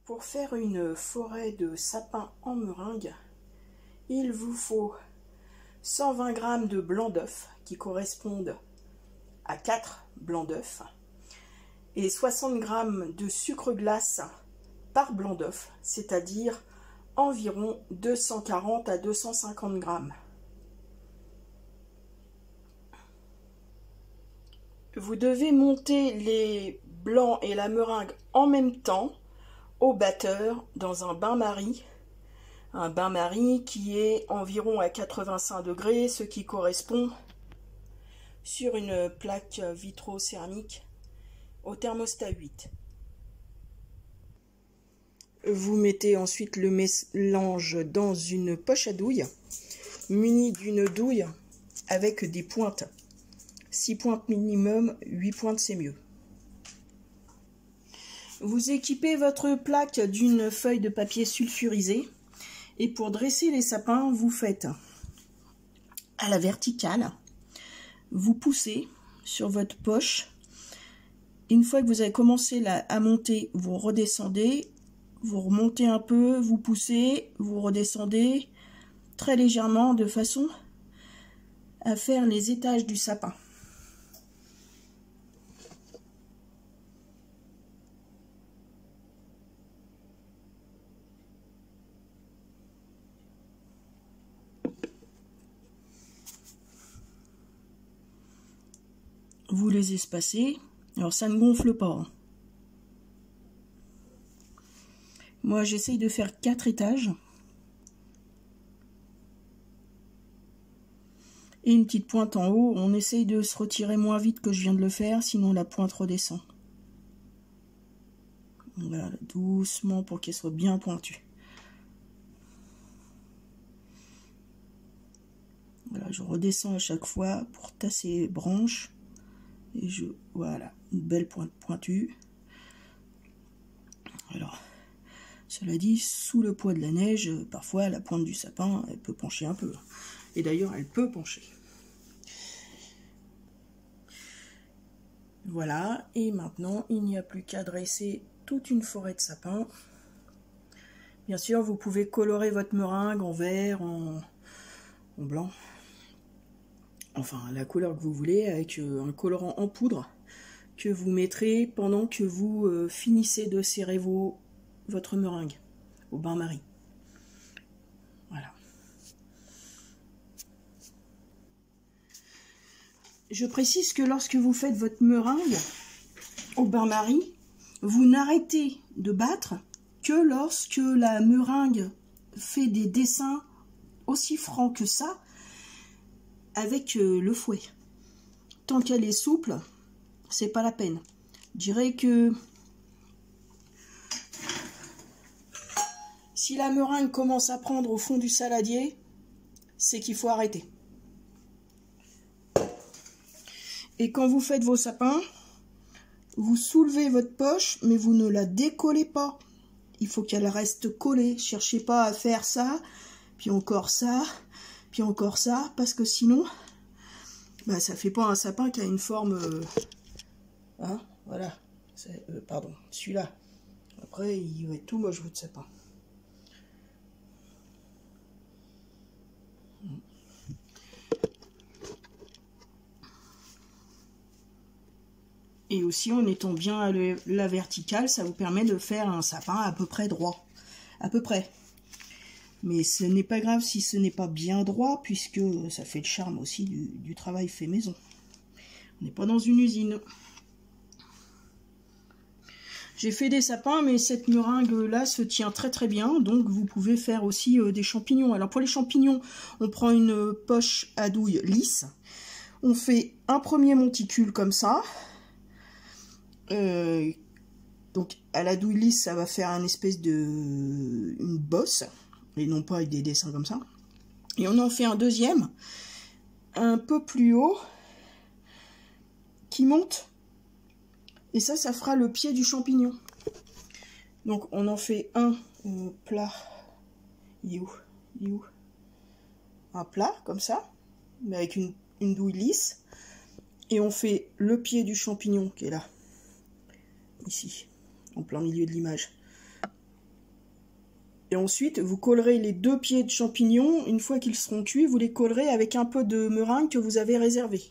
Pour faire une forêt de sapin en meringue, il vous faut 120 g de blanc d'œuf qui correspondent à 4 blancs d'œuf et 60 g de sucre glace par blanc d'œuf, c'est-à-dire environ 240 à 250 g. Vous devez monter les blancs et la meringue en même temps au batteur dans un bain-marie. Un bain-marie qui est environ à 85 degrés, ce qui correspond sur une plaque vitro-céramique au thermostat 8. Vous mettez ensuite le mélange dans une poche à douille, munie d'une douille avec des pointes. 6 pointes minimum, 8 pointes c'est mieux. Vous équipez votre plaque d'une feuille de papier sulfurisé et pour dresser les sapins, vous faites à la verticale, vous poussez sur votre poche. Une fois que vous avez commencé à monter, vous redescendez, vous remontez un peu, vous poussez, vous redescendez très légèrement de façon à faire les étages du sapin. Vous les espacez, alors ça ne gonfle pas. Moi j'essaye de faire 4 étages. Et une petite pointe en haut, on essaye de se retirer moins vite que je viens de le faire, sinon la pointe redescend. Voilà, doucement pour qu'elle soit bien pointue. Voilà, je redescends à chaque fois pour tasser les branches. Et voilà, une belle pointe pointue. Alors, cela dit, sous le poids de la neige, parfois la pointe du sapin, elle peut pencher un peu. Et d'ailleurs, elle peut pencher. Voilà, et maintenant, il n'y a plus qu'à dresser toute une forêt de sapins. Bien sûr, vous pouvez colorer votre meringue en vert, en blanc. Enfin, la couleur que vous voulez, avec un colorant en poudre que vous mettrez pendant que vous finissez de serrer votre meringue au bain-marie. Voilà. Je précise que lorsque vous faites votre meringue au bain-marie, vous n'arrêtez de battre que lorsque la meringue fait des dessins aussi francs que ça, avec le fouet. Tant qu'elle est souple, c'est pas la peine. Je dirais que si la meringue commence à prendre au fond du saladier, c'est qu'il faut arrêter. Et quand vous faites vos sapins, vous soulevez votre poche, mais vous ne la décollez pas. Il faut qu'elle reste collée. Cherchez pas à faire ça, puis encore ça, puis encore ça, parce que sinon, bah, ça fait pas un sapin qui a une forme... hein, voilà. Pardon, celui-là. Après, il va être tout moche, votre sapin. Et aussi, en étant bien à la verticale, ça vous permet de faire un sapin à peu près droit. À peu près. Mais ce n'est pas grave si ce n'est pas bien droit, puisque ça fait le charme aussi du travail fait maison. On n'est pas dans une usine. J'ai fait des sapins, mais cette meringue-là se tient très très bien, donc vous pouvez faire aussi des champignons. Alors pour les champignons, on prend une poche à douille lisse. On fait un premier monticule comme ça. Donc à la douille lisse, ça va faire une espèce une bosse. Et non pas avec des dessins comme ça. Et on en fait un deuxième, un peu plus haut, qui monte. Et ça fera le pied du champignon. Donc on en fait un plat. Il est où? Il est où? Un plat, comme ça, mais avec une douille lisse. Et on fait le pied du champignon qui est là. Ici, en plein milieu de l'image. Et ensuite, vous collerez les 2 pieds de champignons. Une fois qu'ils seront cuits, vous les collerez avec un peu de meringue que vous avez réservé.